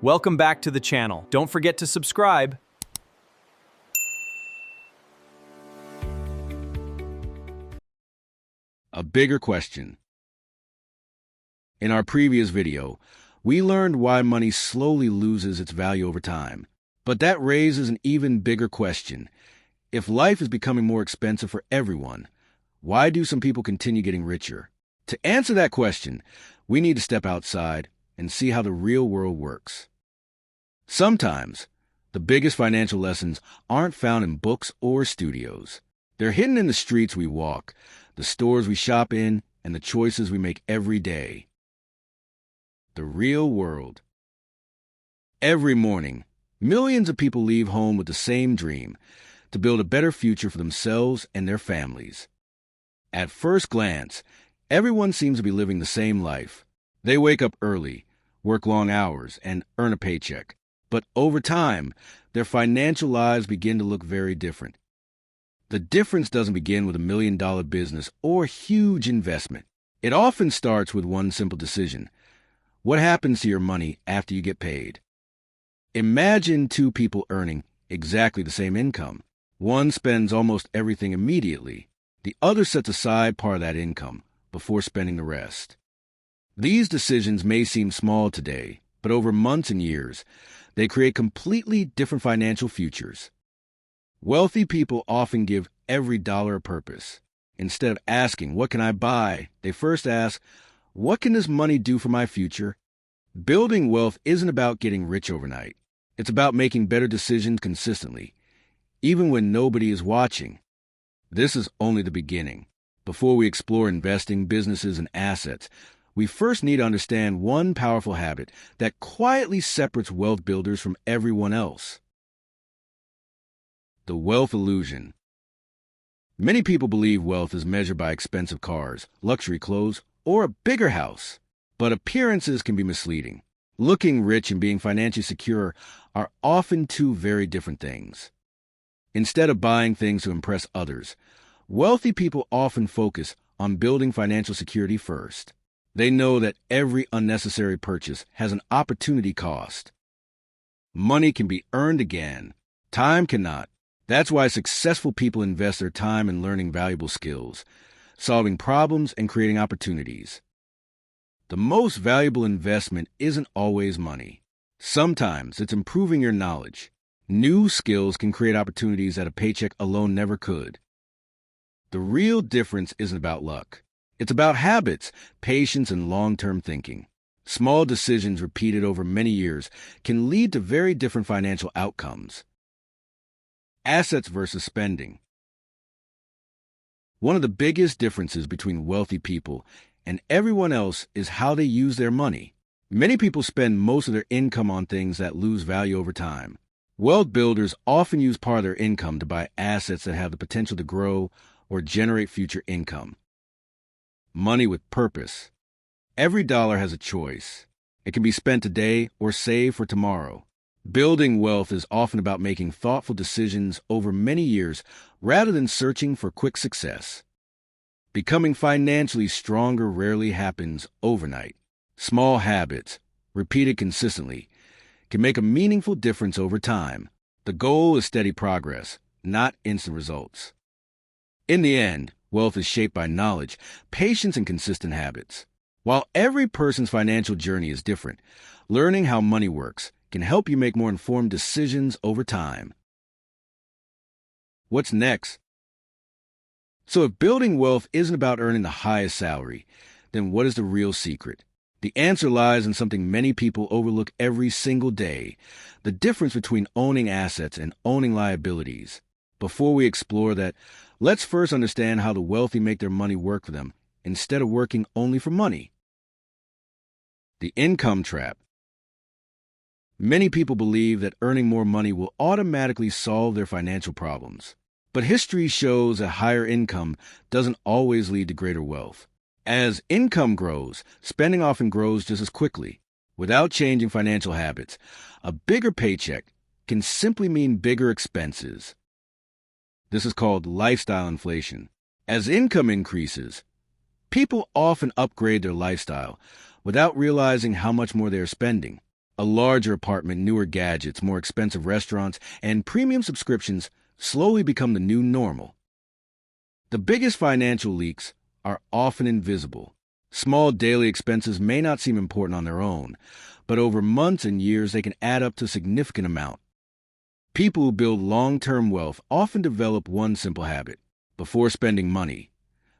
Welcome back to the channel. Don't forget to subscribe. A bigger question. In our previous video, we learned why money slowly loses its value over time. But that raises an even bigger question. If life is becoming more expensive for everyone, why do some people continue getting richer? To answer that question, we need to step outside and see how the real world works. Sometimes, the biggest financial lessons aren't found in books or studios. They're hidden in the streets we walk, the stores we shop in, and the choices we make every day. The real world. Every morning, millions of people leave home with the same dream, to build a better future for themselves and their families. At first glance, everyone seems to be living the same life. They wake up early, work long hours, and earn a paycheck. But over time, their financial lives begin to look very different. The difference doesn't begin with $1 million business or huge investment. It often starts with one simple decision. What happens to your money after you get paid? Imagine two people earning exactly the same income. One spends almost everything immediately. The other sets aside part of that income before spending the rest. These decisions may seem small today, but over months and years, they create completely different financial futures. Wealthy people often give every dollar a purpose. Instead of asking, "What can I buy?" they first ask, "What can this money do for my future?" Building wealth isn't about getting rich overnight. It's about making better decisions consistently, even when nobody is watching. This is only the beginning. Before we explore investing, businesses, and assets, we first need to understand one powerful habit that quietly separates wealth builders from everyone else. The wealth illusion. Many people believe wealth is measured by expensive cars, luxury clothes, or a bigger house. But appearances can be misleading. Looking rich and being financially secure are often two very different things. Instead of buying things to impress others, wealthy people often focus on building financial security first. They know that every unnecessary purchase has an opportunity cost. Money can be earned again. Time cannot. That's why successful people invest their time in learning valuable skills, solving problems, and creating opportunities. The most valuable investment isn't always money. Sometimes it's improving your knowledge. New skills can create opportunities that a paycheck alone never could. The real difference isn't about luck. It's about habits, patience, and long-term thinking. Small decisions repeated over many years can lead to very different financial outcomes. Assets versus spending. One of the biggest differences between wealthy people and everyone else is how they use their money. Many people spend most of their income on things that lose value over time. Wealth builders often use part of their income to buy assets that have the potential to grow or generate future income. Money with purpose. Every dollar has a choice. It can be spent today or saved for tomorrow. Building wealth is often about making thoughtful decisions over many years rather than searching for quick success. Becoming financially stronger rarely happens overnight. Small habits, repeated consistently, can make a meaningful difference over time. The goal is steady progress, not instant results. In the end, wealth is shaped by knowledge, patience, and consistent habits. While every person's financial journey is different, learning how money works can help you make more informed decisions over time. What's next? So if building wealth isn't about earning the highest salary, then what is the real secret? The answer lies in something many people overlook every single day: the difference between owning assets and owning liabilities. Before we explore that, let's first understand how the wealthy make their money work for them instead of working only for money. The income trap. Many people believe that earning more money will automatically solve their financial problems. But history shows that higher income doesn't always lead to greater wealth. As income grows, spending often grows just as quickly. Without changing financial habits, a bigger paycheck can simply mean bigger expenses. This is called lifestyle inflation. As income increases, people often upgrade their lifestyle without realizing how much more they are spending. A larger apartment, newer gadgets, more expensive restaurants, and premium subscriptions slowly become the new normal. The biggest financial leaks are often invisible. Small daily expenses may not seem important on their own, but over months and years they can add up to a significant amount. People who build long-term wealth often develop one simple habit. Before spending money,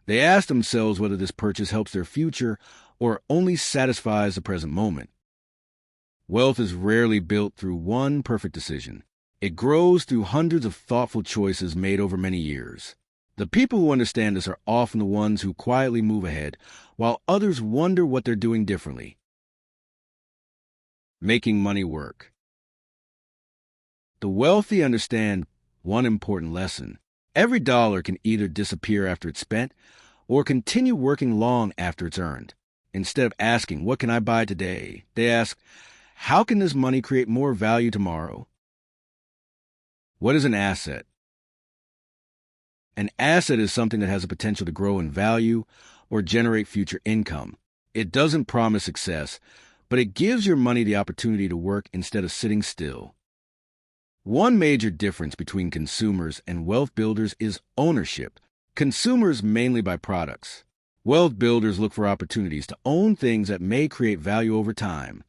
they ask themselves whether this purchase helps their future or only satisfies the present moment. Wealth is rarely built through one perfect decision. It grows through hundreds of thoughtful choices made over many years. The people who understand this are often the ones who quietly move ahead, while others wonder what they're doing differently. Making money work. The wealthy understand one important lesson. Every dollar can either disappear after it's spent or continue working long after it's earned. Instead of asking, "What can I buy today?" they ask, "How can this money create more value tomorrow?" What is an asset? An asset is something that has the potential to grow in value or generate future income. It doesn't promise success, but it gives your money the opportunity to work instead of sitting still. One major difference between consumers and wealth builders is ownership. Consumers mainly buy products. Wealth builders look for opportunities to own things that may create value over time.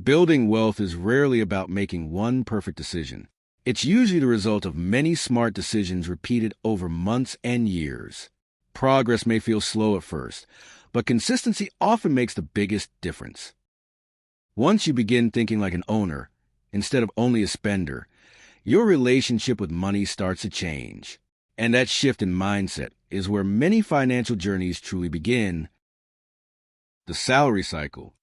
Building wealth is rarely about making one perfect decision. It's usually the result of many smart decisions repeated over months and years. Progress may feel slow at first, but consistency often makes the biggest difference. Once you begin thinking like an owner, instead of only a spender, your relationship with money starts to change. And that shift in mindset is where many financial journeys truly begin. The salary cycle.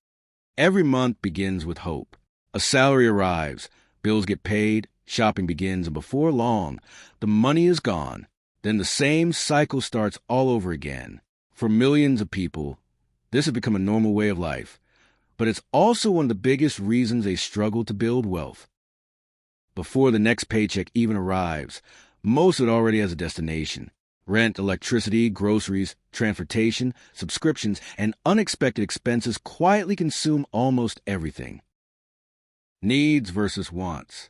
Every month begins with hope. A salary arrives, bills get paid, shopping begins, and before long, the money is gone. Then the same cycle starts all over again. For millions of people, this has become a normal way of life. But it's also one of the biggest reasons they struggle to build wealth. Before the next paycheck even arrives, most of it already has a destination. Rent, electricity, groceries, transportation, subscriptions, and unexpected expenses quietly consume almost everything. Needs versus wants.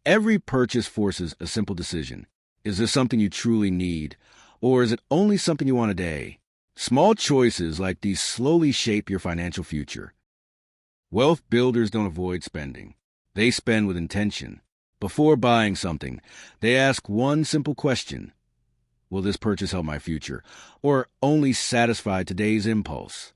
Every purchase forces a simple decision. Is this something you truly need, or is it only something you want today? Small choices like these slowly shape your financial future. Wealth builders don't avoid spending. They spend with intention. Before buying something, they ask one simple question. Will this purchase help my future, or only satisfy today's impulse?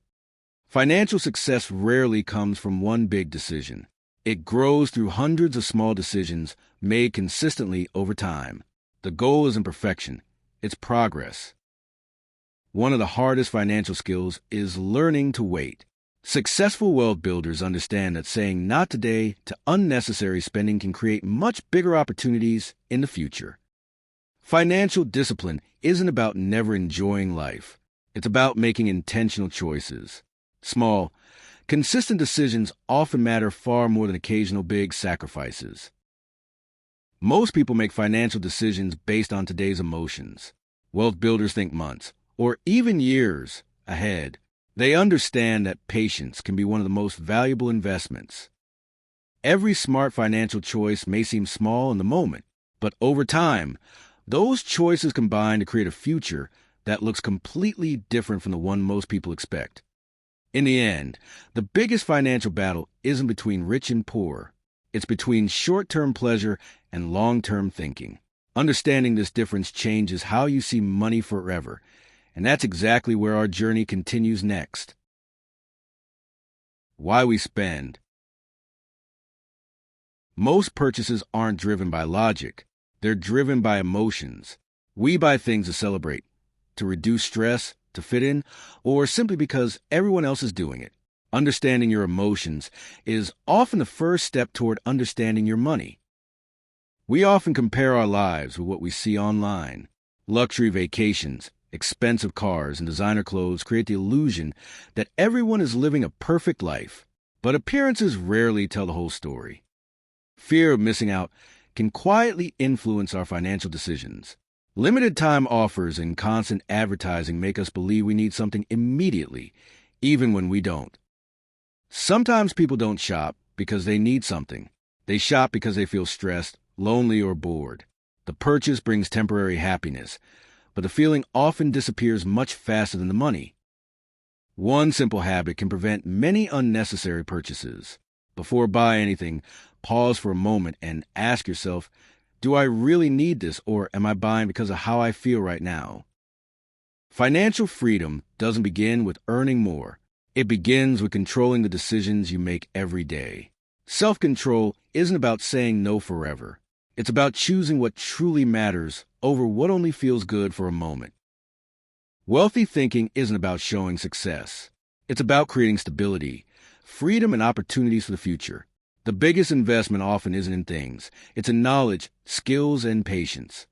Financial success rarely comes from one big decision. It grows through hundreds of small decisions made consistently over time. The goal isn't perfection, it's progress. One of the hardest financial skills is learning to wait. Successful wealth builders understand that saying not today to unnecessary spending can create much bigger opportunities in the future. Financial discipline isn't about never enjoying life. It's about making intentional choices. Small, consistent decisions often matter far more than occasional big sacrifices. Most people make financial decisions based on today's emotions. Wealth builders think months, or even years, ahead. They understand that patience can be one of the most valuable investments. Every smart financial choice may seem small in the moment, but over time, those choices combine to create a future that looks completely different from the one most people expect. In the end, the biggest financial battle isn't between rich and poor. It's between short-term pleasure and long-term thinking. Understanding this difference changes how you see money forever, and that's exactly where our journey continues next. Why we spend. Most purchases aren't driven by logic. They're driven by emotions. We buy things to celebrate, to reduce stress, to fit in, or simply because everyone else is doing it. Understanding your emotions is often the first step toward understanding your money. We often compare our lives with what we see online. Luxury vacations, expensive cars, and designer clothes create the illusion that everyone is living a perfect life. But appearances rarely tell the whole story. Fear of missing out can quietly influence our financial decisions. Limited time offers and constant advertising make us believe we need something immediately, even when we don't. Sometimes people don't shop because they need something. They shop because they feel stressed, lonely, or bored. The purchase brings temporary happiness, but the feeling often disappears much faster than the money. One simple habit can prevent many unnecessary purchases. Before buying anything, pause for a moment and ask yourself, do I really need this, or am I buying because of how I feel right now? Financial freedom doesn't begin with earning more. It begins with controlling the decisions you make every day. Self-control isn't about saying no forever. It's about choosing what truly matters over what only feels good for a moment. Wealthy thinking isn't about showing success. It's about creating stability, freedom, and opportunities for the future. The biggest investment often isn't in things. It's in knowledge, skills, and patience.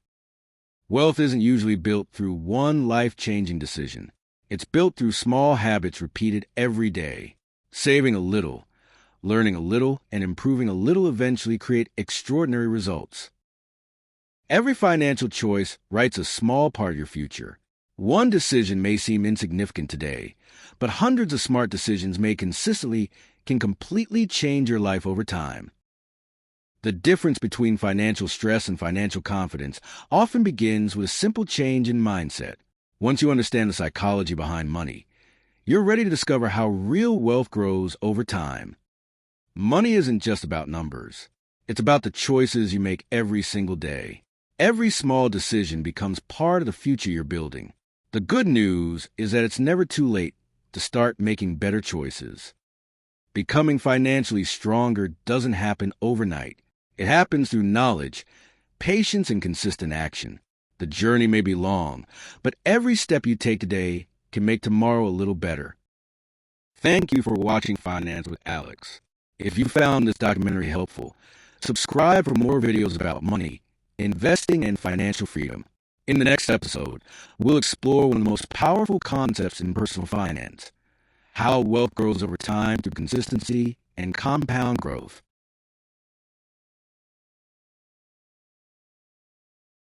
Wealth isn't usually built through one life-changing decision. It's built through small habits repeated every day. Saving a little, learning a little, and improving a little eventually create extraordinary results. Every financial choice writes a small part of your future. One decision may seem insignificant today, but hundreds of smart decisions made consistently can completely change your life over time. The difference between financial stress and financial confidence often begins with a simple change in mindset. Once you understand the psychology behind money, you're ready to discover how real wealth grows over time. Money isn't just about numbers. It's about the choices you make every single day. Every small decision becomes part of the future you're building. The good news is that it's never too late to start making better choices. Becoming financially stronger doesn't happen overnight. It happens through knowledge, patience, and consistent action. The journey may be long, but every step you take today can make tomorrow a little better. Thank you for watching Finance with Alex. If you found this documentary helpful, subscribe for more videos about money, investing, and financial freedom. In the next episode, we'll explore one of the most powerful concepts in personal finance: how wealth grows over time through consistency and compound growth.